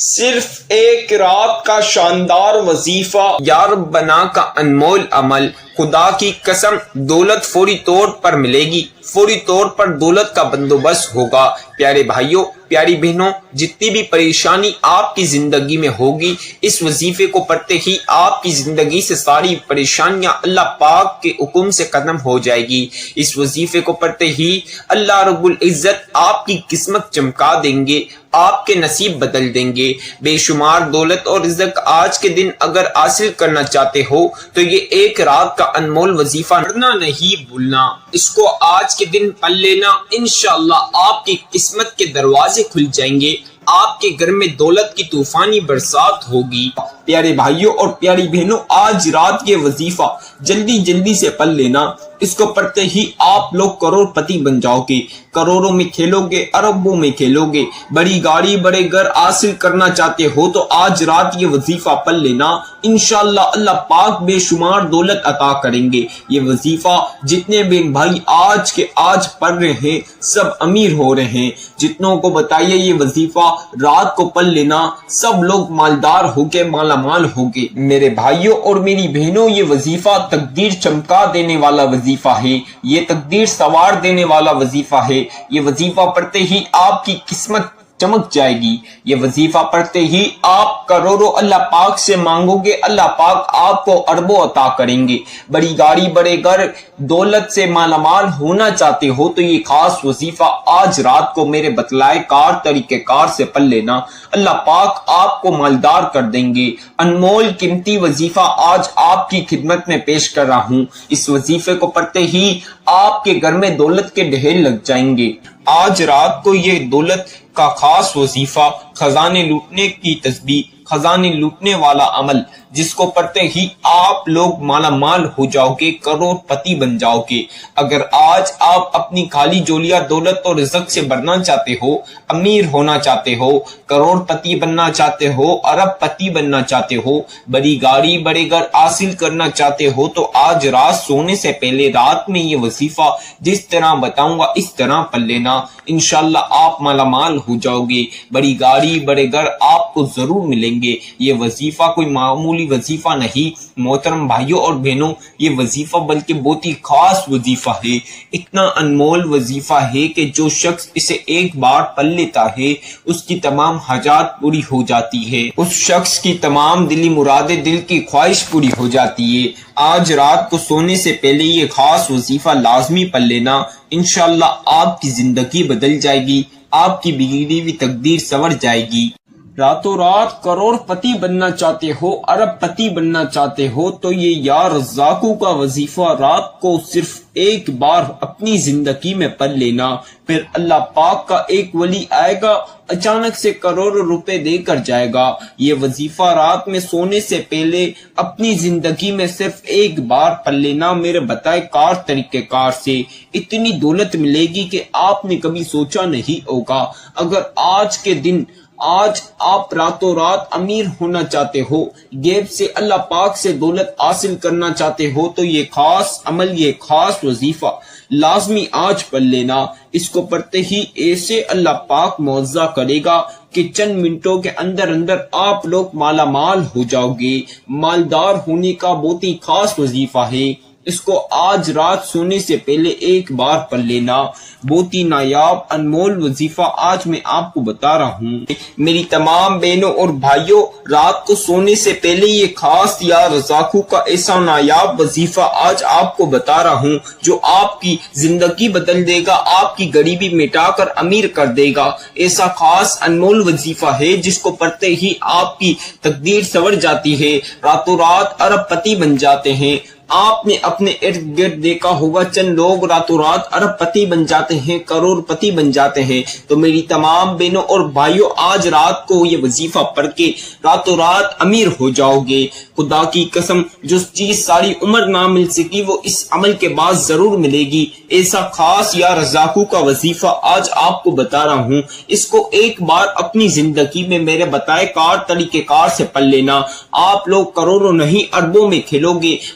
صرف ایک رات کا شاندار وظیفہ، یا ربنا کا انمول عمل، خدا کی قسم دولت فوری طور پر ملے گی، فوری طور پر دولت کا بندوبست ہوگا۔ پیارے بھائیوں، پیاری بہنوں، جتنی بھی پریشانی آپ کی زندگی میں ہوگی، اس وظیفے کو پڑھتے ہی آپ کی زندگی سے ساری پریشانیاں اللہ پاک کے حکم سے ختم ہو جائے گی۔ اس وظیفے کو پڑھتے ہی اللہ رب العزت آپ کی قسمت چمکا دیں گے، آپ کے نصیب بدل دیں گے۔ بے شمار دولت اور رزق آج کے دن اگر حاصل کرنا چاہتے ہو تو یہ ایک رات کا انمول وظیفہ پڑھنا نہیں بھولنا، اس کو آج کے دن پڑھ لینا، انشاءاللہ آپ کی قسمت کے دروازے کھل جائیں گے، آپ کے گھر میں دولت کی طوفانی برسات ہوگی۔ پیارے بھائیوں اور پیاری بہنوں، آج رات یہ وظیفہ جلدی سے پڑھ لینا، اس کو پڑھتے ہی آپ لوگ کروڑ پتی بن جاؤ گے، کروڑوں میں کھیلو گے، اربوں میں کھیلو گے۔ بڑی گاڑی بڑے گھر حاصل کرنا چاہتے ہو تو آج رات یہ وظیفہ پڑھ لینا، انشاءاللہ اللہ پاک بے شمار دولت عطا کریں گے۔ یہ وظیفہ جتنے بھی بھائی آج کے آج پڑھ رہے ہیں سب امیر ہو رہے ہیں۔ جتنوں کو بتائیے یہ وظیفہ رات کو پڑھ لینا، سب لوگ مالدار ہو کے مالا مال ہو گے۔ میرے بھائیوں اور میری بہنوں، یہ وظیفہ تقدیر چمکا دینے والا وظیفہ ہے، یہ تقدیر سوار دینے والا وظیفہ ہے۔ یہ وظیفہ پڑھتے ہی آپ کی قسمت چمک جائے گی۔ یہ وظیفہ پڑھتے ہی آپ کروڑوں اللہ پاک سے مانگو گے، اللہ پاک آپ کو اربوں عطا کریں گے۔ بڑی گاڑی بڑے گھر دولت سے مالا مال ہونا چاہتے ہو تو یہ خاص وظیفہ آج رات کو میرے بتلائے کار طریقہ کار سے پڑھ لینا، اللہ پاک آپ کو مالدار کر دیں گے۔ انمول قیمتی وظیفہ آج آپ کی خدمت میں پیش کر رہا ہوں۔ اس وظیفے کو پڑھتے ہی آپ کے گھر میں دولت کے ڈھیر لگ جائیں گے۔ آج رات کو یہ دولت کا خاص وظیفہ، خزانے لوٹنے کی تسبیح، خزانے لوٹنے والا عمل، جس کو پڑھتے ہی آپ لوگ مالا مال ہو جاؤ گے، کروڑ پتی بن جاؤ گے۔ اگر آج آپ اپنی خالی جولیاں دولت اور رزق سے بھرنا چاہتے ہو، امیر ہونا چاہتے ہو، کروڑ پتی بننا چاہتے ہو، ارب پتی بننا چاہتے ہو، بڑی گاڑی بڑے گھر حاصل کرنا چاہتے ہو تو آج رات سونے سے پہلے رات میں یہ وظیفہ جس طرح بتاؤں گا اس طرح پڑھ لینا، انشاءاللہ آپ مالا مال ہو جاؤ گے، بڑی گاڑی بڑے گھر آپ کو ضرور ملیں گے۔ یہ وظیفہ کوئی معمولی وظیفہ نہیں محترم بھائیوں اور بہنوں، یہ وظیفہ بلکہ بہت ہی خاص وظیفہ ہے، اتنا انمول وظیفہ ہے کہ جو شخص اسے ایک بار پڑھ لیتا ہے اس کی تمام حاجات پوری ہو جاتی ہے، اس شخص کی تمام دلی مرادیں، دل کی خواہش پوری ہو جاتی ہے۔ آج رات کو سونے سے پہلے یہ خاص وظیفہ لازمی پڑھ لینا، انشاءاللہ آپ کی زندگی بدل جائے گی، آپ کی بگڑی ہوئی تقدیر سنور جائے گی۔ راتوں رات کروڑ پتی بننا چاہتے ہو، ارب پتی بننا چاہتے ہو تو یہ یا رزاقو کا وظیفہ رات کو صرف ایک بار اپنی زندگی میں پڑھ لینا، پھر اللہ پاک کا ایک ولی آئے گا، اچانک سے کروڑوں روپے دے کر جائے گا۔ یہ وظیفہ رات میں سونے سے پہلے اپنی زندگی میں صرف ایک بار پڑھ لینا، میرے بتائے کار طریقہ کار سے اتنی دولت ملے گی کہ آپ نے کبھی سوچا نہیں ہوگا۔ اگر آج کے دن آج آپ راتوں رات امیر ہونا چاہتے ہو، غیب سے اللہ پاک سے دولت حاصل کرنا چاہتے ہو تو یہ خاص عمل، یہ خاص وظیفہ لازمی آج پڑھ لینا۔ اس کو پڑھتے ہی ایسے اللہ پاک معاوضہ کرے گا کہ چند منٹوں کے اندر آپ لوگ مالا مال ہو جاؤ گے۔ مالدار ہونے کا بہت ہی خاص وظیفہ ہے، اس کو آج رات سونے سے پہلے ایک بار پڑھ لینا۔ بہت ہی نایاب انمول وظیفہ آج میں آپ کو بتا رہا ہوں۔ میری تمام بہنوں اور بھائیوں، رات کو سونے سے پہلے یہ خاص یا رزاقو کا ایسا نایاب وظیفہ آج آپ کو بتا رہا ہوں جو آپ کی زندگی بدل دے گا، آپ کی غریبی مٹا کر امیر کر دے گا۔ ایسا خاص انمول وظیفہ ہے جس کو پڑھتے ہی آپ کی تقدیر سنور جاتی ہے، راتوں رات ارب پتی بن جاتے ہیں۔ آپ نے اپنے ارد گرد دیکھا ہوگا چند لوگ راتوں رات ارب پتی بن جاتے ہیں، کروڑ پتی بن جاتے ہیں۔ تو میری تمام بہنوں اور بھائیوں، آج رات کو یہ وظیفہ پڑھ کے راتوں رات امیر ہو جاؤ گے۔ خدا کی قسم، جو چیز ساری عمر نہ مل سکی وہ اس عمل کے بعد ضرور ملے گی۔ ایسا خاص یا رزاقو کا وظیفہ آج آپ کو بتا رہا ہوں، اس کو ایک بار اپنی زندگی میں میرے بتائے کار طریقہ کار سے پڑھ لینا، آپ لوگ کروڑوں نہیں اربوں میں کھیلو گے،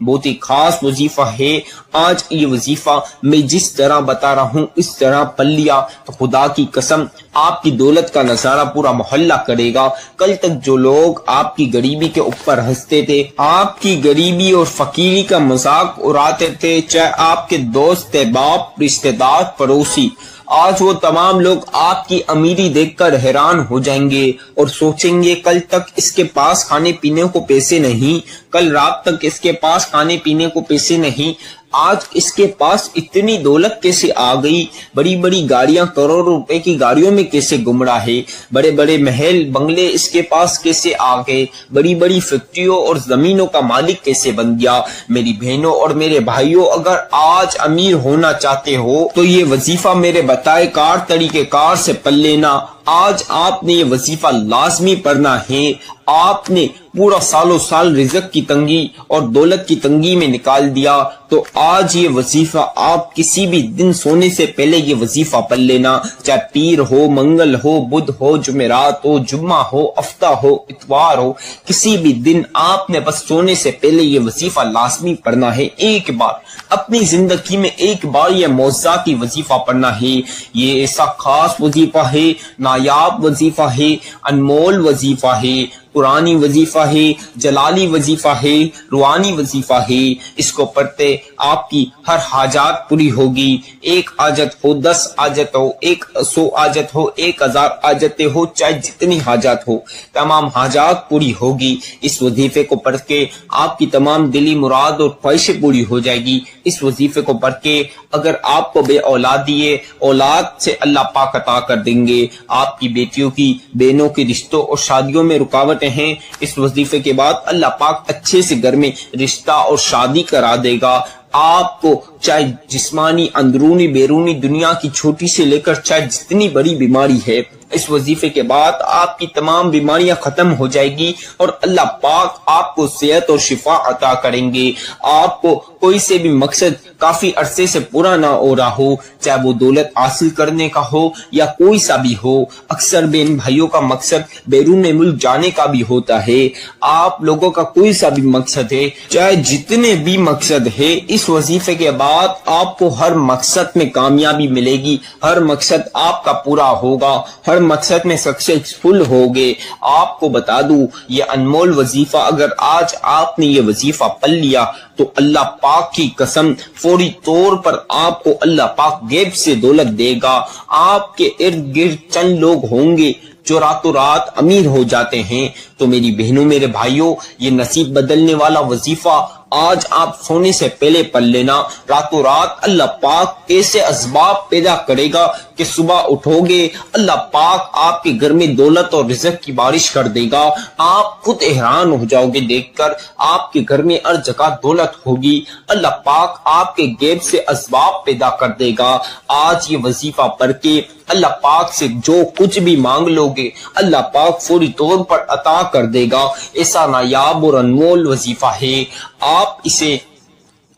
بہت ہی خاص وظیفہ ہے۔ آج یہ وظیفہ میں جس طرح بتا رہا ہوں اس طرح پڑھ لیا تو خدا کی قسم آپ کی دولت کا نظارہ پورا محلہ کرے گا۔ کل تک جو لوگ آپ کی غریبی کے اوپر ہنستے تھے، آپ کی غریبی اور فقیری کا مذاق اڑاتے تھے، چاہے آپ کے دوست، باپ، رشتہ دار، پڑوسی، آج وہ تمام لوگ آپ کی امیری دیکھ کر حیران ہو جائیں گے اور سوچیں گے کل تک اس کے پاس کھانے پینے کو پیسے نہیں، کل رات تک اس کے پاس کھانے پینے کو پیسے نہیں، آج اس کے پاس اتنی دولت کیسے آ گئی، بڑی بڑی گاڑیاں، کروڑ روپے کی گاڑیوں میں کیسے گم رہا ہے، بڑے بڑے محل بنگلے اس کے پاس کیسے آ گئے، بڑی بڑی فیکٹریوں اور زمینوں کا مالک کیسے بن گیا۔ میری بہنوں اور میرے بھائیوں، اگر آج امیر ہونا چاہتے ہو تو یہ وظیفہ میرے بتائے کار طریقے کار سے پڑھ لینا۔ آج آپ نے یہ وظیفہ لازمی پڑھنا ہے۔ آپ نے پورا سال و سال رزق کی تنگی اور دولت کی تنگی میں نکال دیا، تو آج یہ وظیفہ آپ کسی بھی دن سونے سے پہلے یہ وظیفہ پڑھ لینا، چاہے پیر ہو، منگل ہو، بدھ ہو، جمعرات ہو، جمعہ ہو، ہفتہ ہو، اتوار ہو، کسی بھی دن آپ نے بس سونے سے پہلے یہ وظیفہ لازمی پڑھنا ہے۔ ایک بار اپنی زندگی میں ایک بار یہ معجزاتی وظیفہ پڑھنا ہے۔ یہ ایسا خاص وظیفہ ہے، نایاب وظیفہ ہے، انمول وظیفہ ہے، قرآنی وظیفہ ہے، جلالی وظیفہ ہے، روحانی وظیفہ ہے۔ اس کو پڑھتے آپ کی ہر حاجات پوری ہوگی۔ ایک حاجت ہو، 10 حاجت ہو، 100 حاجت ہو، 1000 حاجتیں ہو، چاہے جتنی حاجات ہو، تمام حاجات پوری ہوگی۔ اس وظیفے کو پڑھ کے آپ کی تمام دلی مراد اور خواہشیں پوری ہو جائے گی۔ اس وظیفے کو پڑھ کے اگر آپ کو بے اولاد دیے، اولاد سے اللہ پاک عطا کر دیں گے۔ آپ کی بیٹیوں کی، بہنوں کی رشتوں اور شادیوں میں رکاوٹیں ہیں، اس وظیفے کے بعد اللہ پاک اچھے سے گھر میں رشتہ اور شادی کرا دے گا۔ آپ کو چاہے جسمانی، اندرونی، بیرونی دنیا کی چھوٹی سے لے کر چاہے جتنی بڑی بیماری ہے، اس وظیفے کے بعد آپ کی تمام بیماریاں ختم ہو جائے گی اور اللہ پاک آپ کو صحت اور شفا عطا کریں گے۔ آپ کو کوئی سے بھی مقصد کافی عرصے سے پورا نہ ہو رہا ہو، چاہے وہ دولت حاصل کرنے کا ہو یا کوئی سا بھی ہو، اکثر بہن بھائیوں کا مقصد بیرون ملک جانے کا بھی ہوتا ہے۔ آپ لوگوں کا کوئی سا بھی مقصد ہے، چاہے جتنے بھی مقصد ہے، اس وظیفے کے بعد آپ کو ہر مقصد میں کامیابی ملے گی، ہر مقصد آپ کا پورا ہوگا، ہر مقصد میں سکسیسفل ہوگے۔ آپ کو بتا دوں یہ انمول وظیفہ اگر آج آپ نے یہ وظیفہ پڑھ لیا تو اللہ پاک کی قسم فوری طور پر آپ کو اللہ پاک غیب سے دولت دے گا۔ آپ کے ارد گرد چند لوگ ہوں گے جو راتوں رات امیر ہو جاتے ہیں، تو میری بہنوں، میرے بھائیوں، یہ نصیب بدلنے والا وظیفہ آج آپ سونے سے پہلے پڑھ لینا۔ راتوں رات اللہ پاک ایسے اسباب پیدا کرے گا کہ صبح اٹھو گے، اللہ پاک آپ کے گھر میں دولت اور رزق کی بارش کر دے گا۔ آپ خود حیران ہو جاؤ گے دیکھ کر، آپ کے گھر میں ہر جگہ دولت ہوگی، اللہ پاک آپ کے غیب سے اسباب پیدا کر دے گا۔ آج یہ وظیفہ پڑھ کے اللہ پاک سے جو کچھ بھی مانگ لو گے، اللہ پاک فوری طور پر عطا کر دے گا۔ ایسا نایاب اور انمول وظیفہ ہے، آپ اسے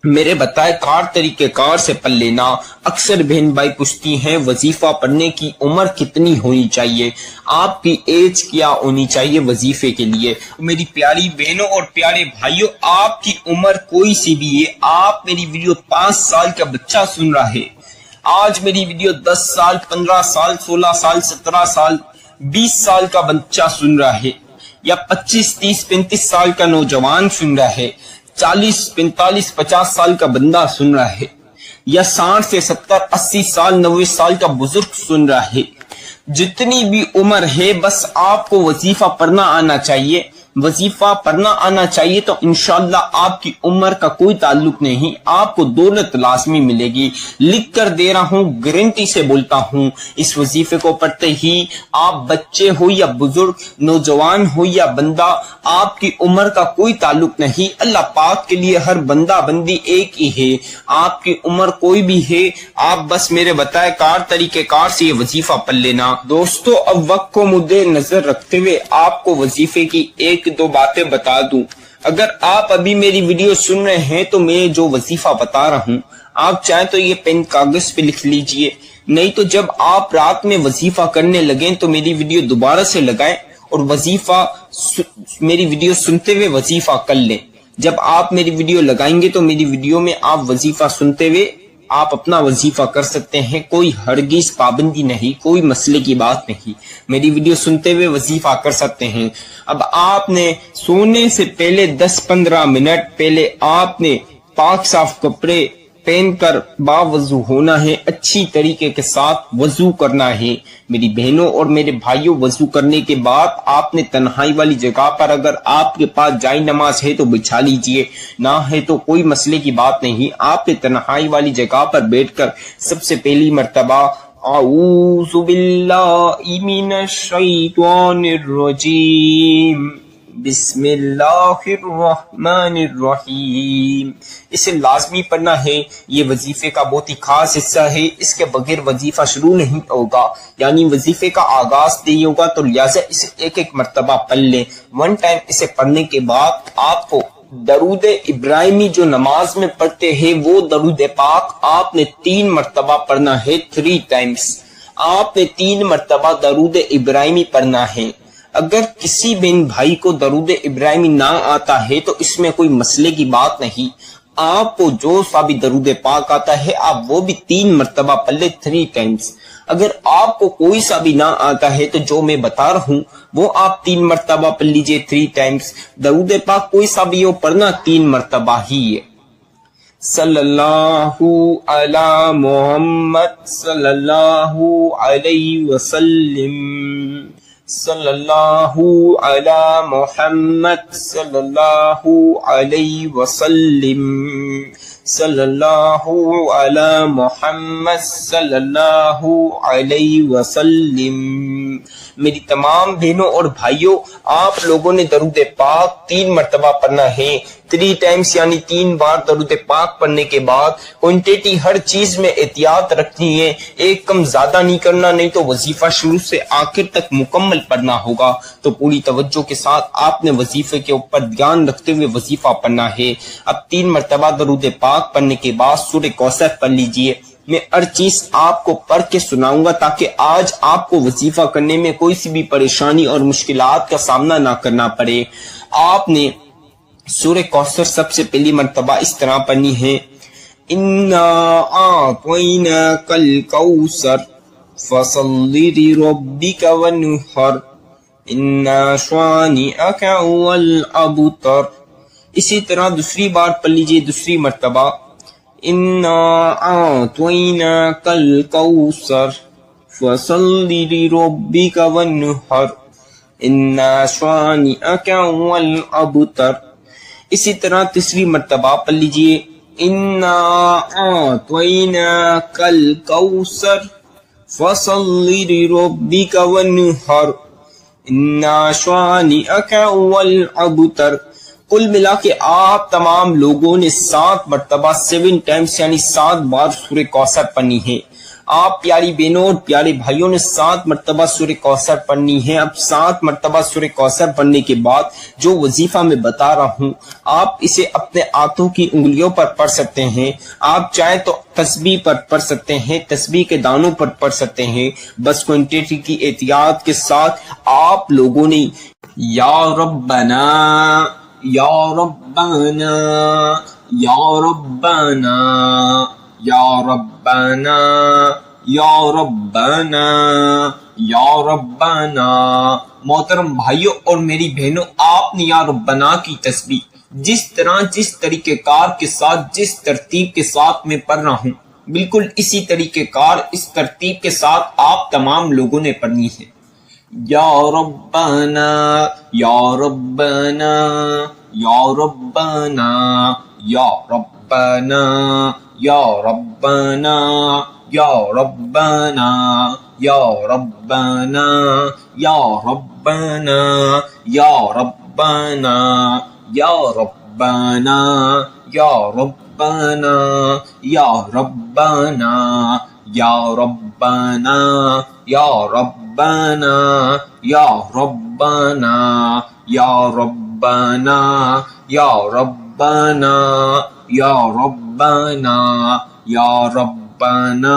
میرے بتائے کار طریقے کار سے پڑھ لینا۔ اکثر بہن بھائی پوچھتی ہیں وظیفہ پڑھنے کی عمر کتنی ہونی چاہیے، آپ کی ایج کیا ہونی چاہیے وظیفے کے لیے۔ میری پیاری بہنوں اور پیارے بھائیوں، آپ کی عمر کوئی سی بھی ہے، آپ میری ویڈیو 5 سال کا بچہ سن رہا ہے، آج میری ویڈیو 10 سال، 15 سال، 16 سال، 17 سال، 20 سال کا بچہ سن رہا ہے، یا 25، 30، 35 سال کا نوجوان سن رہا ہے، 40، 45، 50 سال کا بندہ سن رہا ہے، یا 60 سے 70، 80 سال، 90 سال کا بزرگ سن رہا ہے، جتنی بھی عمر ہے بس آپ کو وظیفہ پڑھنا آنا چاہیے۔ وظیفہ پڑھنا آنا چاہیے تو انشاءاللہ آپ کی عمر کا کوئی تعلق نہیں، آپ کو دولت لازمی ملے گی۔ لکھ کر دے رہا ہوں، گارنٹی سے بولتا ہوں، اس وظیفے کو پڑھتے ہی آپ بچے ہو یا بزرگ، نوجوان ہو یا بندہ، آپ کی عمر کا کوئی تعلق نہیں۔ اللہ پاک کے لیے ہر بندہ بندی ایک ہی ہے، آپ کی عمر کوئی بھی ہے، آپ بس میرے بتائے کار طریقے کار سے یہ وظیفہ پڑھ لینا۔ دوستو، اب وقت کو مدِ نظر رکھتے ہوئے آپ کو وظیفے کی ایک دو باتیں بتا دوں۔ اگر آپ ابھی میری ویڈیو سن رہے ہیں تو میں جو وظیفہ بتا رہا ہوں، آپ چاہیں تو یہ پین کاغذ پہ لکھ لیجئے، نہیں تو جب آپ رات میں وظیفہ کرنے لگیں تو میری ویڈیو دوبارہ سے لگائیں اور وظیفہ میری ویڈیو سنتے ہوئے وظیفہ کر لیں۔ جب آپ میری ویڈیو لگائیں گے تو میری ویڈیو میں آپ وظیفہ سنتے ہوئے آپ اپنا وظیفہ کر سکتے ہیں، کوئی ہرگز پابندی نہیں، کوئی مسئلے کی بات نہیں، میری ویڈیو سنتے ہوئے وظیفہ کر سکتے ہیں۔ اب آپ نے سونے سے پہلے 10-15 منٹ پہلے آپ نے پاک صاف کپڑے پہن کر باوضو ہونا ہے، اچھی طریقے کے ساتھ وضو کرنا ہے میری بہنوں اور میرے بھائیوں۔ وضو کرنے کے بعد آپ نے تنہائی والی جگہ پر اگر آپ کے پاس جائے نماز ہے تو بچھا لیجئے، نہ ہے تو کوئی مسئلے کی بات نہیں، آپ نے تنہائی والی جگہ پر بیٹھ کر سب سے پہلی مرتبہ اعوذ باللہ من الشیطان الرجیم بسم اللہ الرحمن الرحیم، اسے لازمی پڑھنا ہے۔ یہ وظیفے کا بہت ہی خاص حصہ ہے، اس کے بغیر وظیفہ شروع نہیں ہوگا، یعنی وظیفے کا آغاز نہیں ہوگا، تو لہٰذا اسے ایک ایک مرتبہ پڑھ لیں۔ ون ٹائم اسے پڑھنے کے بعد آپ کو درود ابراہیمی جو نماز میں پڑھتے ہیں وہ درود پاک آپ نے 3 مرتبہ پڑھنا ہے، 3 times آپ نے 3 مرتبہ درود ابراہیمی پڑھنا ہے۔ اگر کسی بہن بھائی کو درود ابراہیمی نہ آتا ہے تو اس میں کوئی مسئلے کی بات نہیں، آپ کو جو سا بھی درود پاک آتا ہے آپ وہ بھی 3 مرتبہ پڑھ لیں، 3 times۔ اگر آپ کو کوئی سا بھی نہ آتا ہے تو جو میں بتا رہا ہوں وہ آپ 3 مرتبہ پڑھ لیجئے، 3 times۔ درود پاک کوئی سا بھی ہو پڑھنا 3 مرتبہ ہی ہے۔ صلی اللہ علی محمد صلی اللہ علیہ وسلم، صلی اللہ علی محمد صلی اللہ علیہ وسلم، صلی اللہ علی محمد صلی اللہ علیہ وسلم۔ میری تمام بہنوں اور بھائیوں، آپ لوگوں نے درود پاک 3 مرتبہ پڑھنا ہے، 3 times یعنی 3 بار درود پاک پڑھنے کے بعد کوانٹیٹی ہر چیز میں احتیاط رکھنی ہے، ایک کم زیادہ نہیں کرنا، نہیں تو وظیفہ شروع سے آخر تک مکمل پڑھنا ہوگا۔ تو پوری توجہ کے ساتھ آپ نے وظیفے کے اوپر دھیان رکھتے ہوئے وظیفہ پڑھنا ہے۔ اب 3 مرتبہ درود پاک پڑھنے کے بعد سورہ کوثر پڑھ لیجئے۔ میں ہر چیز آپ کو پڑھ کے سناؤں گا تاکہ آج آپ کو وظیفہ کرنے میں کوئی سی بھی پریشانی اور مشکلات کا سامنا نہ کرنا پڑے۔ آپ نے سورہ کوثر سب سے پہلی مرتبہ اس طرح پڑھنی ہے، اِنَّا أَعْطَيْنَاكَ الْكَوْثَرَ فَصَلِّ لِرَبِّكَ وَانْحَرْ إِنَّ شَانِئَكَ هُوَ الْأَبْتَرُ۔ اسی طرح دوسری بار پڑھ لیجئے، دوسری مرتبہ، اِنَّا أَعْطَيْنَاكَ الْكَوْثَرَ فَصَلِّ لِرَبِّكَ وَانْحَرْ إِنَّ شَانِئَكَ هُوَ الْأَبْتَرُ۔ اسی طرح تیسری مرتبہ پڑھ لیجئے، اِنَّا أَعْطَيْنَاكَ الْكَوْثَرَ فَصَلِّ لِرَبِّكَ وَانْحَرْ إِنَّ شَانِئَكَ هُوَ الْأَبْتَرُ۔ کل ملا کے آپ تمام لوگوں نے 7 مرتبہ 7 times یعنی 7 بار سورہ کوثر پڑھنی ہے۔ آپ پیاری بہنوں اور پیارے بھائیوں نے 7 مرتبہ سورہ کوثر پڑھنی ہے۔ اب 7 مرتبہ سورہ کوثر پڑھنے کے بعد جو وظیفہ میں بتا رہا ہوں آپ اسے اپنے ہاتھوں کی انگلیوں پر پڑھ سکتے ہیں، آپ چاہیں تو تسبیح پر پڑھ سکتے ہیں، تسبیح کے دانوں پر پڑھ سکتے ہیں، بس کوانٹیٹی کی احتیاط کے ساتھ آپ لوگوں نے یا ربنا یا ربنا یا ربنا یا ربنا یا ربنا یا ربنا۔ محترم بھائیوں اور میری بہنوں، آپ نے یا ربنا کی تسبیح جس طرح جس طریقہ کار کے ساتھ جس ترتیب کے ساتھ میں پڑھ رہا ہوں بالکل اسی طریقہ کار اس ترتیب کے ساتھ آپ تمام لوگوں نے پڑھنی ہے۔ یا ربنا یا ربنا یا ربنا یا ربنا یا ربنا یا ربنا یا ربنا یا ربنا یا ربنا یا ربنا یا ربنا یا ربنا یا ربنا یا ربنا یا ربنا یا ربنا یا ربنا یا ربنا یا ربنا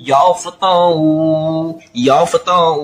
یا فتاؤ یا فتاؤ۔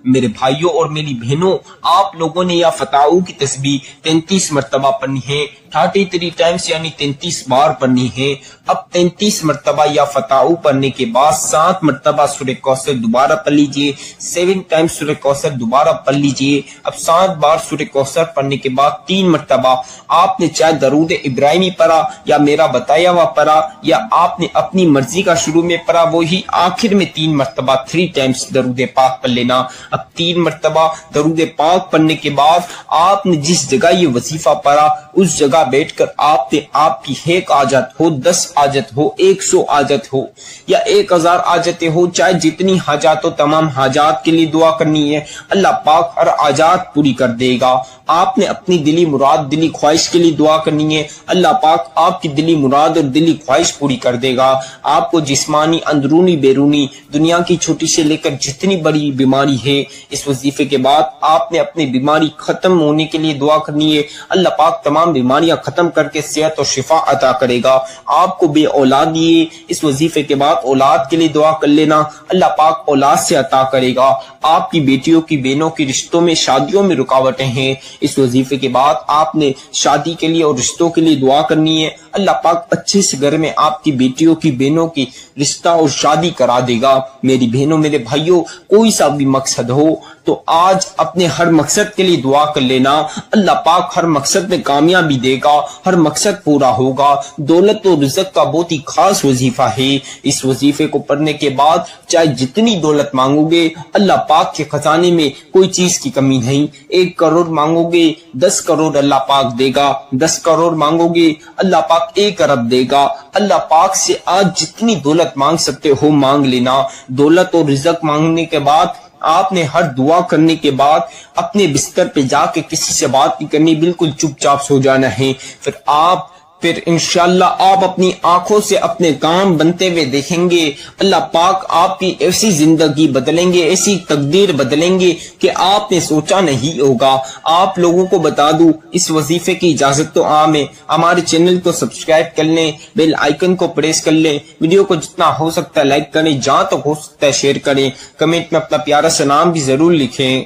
میرے بھائیوں اور میری بہنوں، آپ لوگوں نے یا فتاؤ کی تسبیح 33 مرتبہ پڑھنی ہے، 33 ٹائمز یعنی 33 بار پڑھنی ہے۔ اب 33 مرتبہ یا فتاؤ پڑھنے کے بعد 7 مرتبہ سورہ کوثر دوبارہ پڑھ لیجئے، 7 ٹائمز سورہ کوثر دوبارہ پڑھ لیجئے۔ اب 7 بار سورہ کوثر پڑھنے کے بعد 3 مرتبہ آپ نے چاہے درود ابراہیمی پڑھا یا میرا بتایا ہوا پڑھا یا آپ نے اپنی مرضی کا شروع میں پڑھا، وہی آخر میں 3 مرتبہ 3 ٹائمز درود پاک پڑھ لینا۔ اب 3 مرتبہ درود پاک پڑھنے کے بعد آپ نے جس جگہ یہ وظیفہ پڑھا اس جگہ بیٹھ کر آپ نے آپ کی 1 حاجت ہو، 10 حاجت ہو، 100 حاجت ہو یا 1000 حاجتیں ہو، چاہے جتنی حاجات ہو، تمام حاجات کے لیے دعا کرنی ہے۔ اللہ پاک ہر حاجات پوری کر دے گا۔ آپ نے اپنی دلی مراد، دلی خواہش کے لیے دعا کرنی ہے، اللہ پاک آپ کی دلی مراد اور دلی خواہش پوری کر دے گا۔ آپ کو جسمانی، اندرونی، بیرونی، دنیا کی چھوٹی سے لے کر جتنی بڑی بیماری ہے، اس وظیفے کے بعد آپ نے اپنی بیماری ختم ہونے کے لیے دعا کرنی ہے۔ اللہ پاک تمام بیماریاں ختم کر کے صحت اور شفا عطا کرے گا۔ آپ کو بے اولاد دیے، اس وظیفے کے بعد اولاد کے لیے دعا کر لینا، اللہ پاک اولاد سے عطا کرے گا۔ آپ کی بیٹیوں کی، بہنوں کی رشتوں میں، شادیوں میں رکاوٹیں ہیں، اس وظیفے کے بعد آپ نے شادی کے لیے اور رشتوں کے لیے دعا کرنی ہے۔ اللہ پاک اچھے سے گھر میں آپ کی بیٹیوں کی، بہنوں کی رشتہ اور شادی کرا دے گا۔ میری بہنوں، میرے بھائیوں، کوئی سا بھی مقصد ہو تو آج اپنے ہر مقصد کے لیے دعا کر لینا، اللہ پاک ہر مقصد میں کامیابی دے گا، ہر مقصد پورا ہوگا۔ دولت و رزق کا بہت ہی خاص وظیفہ ہے۔ اس وظیفے کو پڑھنے کے بعد چاہے جتنی دولت مانگو گے، اللہ پاک کے خزانے میں کوئی چیز کی کمی نہیں۔ 1 کروڑ مانگو گے، 10 کروڑ اللہ پاک دے گا، 10 کروڑ مانگو گے، اللہ پاک 1 ارب دے گا۔ اللہ پاک سے آج جتنی دولت مانگ سکتے ہو مانگ لینا۔ دولت اور رزق مانگنے کے بعد آپ نے ہر دعا کرنے کے بعد اپنے بستر پہ جا کے کسی سے بات نہیں کرنی، بالکل چپ چاپ سو جانا ہے۔ پھر انشاءاللہ آپ اپنی آنکھوں سے اپنے کام بنتے ہوئے دیکھیں گے۔ اللہ پاک آپ کی ایسی زندگی بدلیں گے، ایسی تقدیر بدلیں گے کہ آپ نے سوچا نہیں ہوگا۔ آپ لوگوں کو بتا دوں، اس وظیفے کی اجازت تو عام ہے، ہمارے چینل کو سبسکرائب کر لیں، بیل آئیکن کو پریس کر لیں، ویڈیو کو جتنا ہو سکتا ہے لائک کریں، جہاں تک ہو سکتا ہے شیئر کریں، کمنٹ میں اپنا پیارا سا نام بھی ضرور لکھیں۔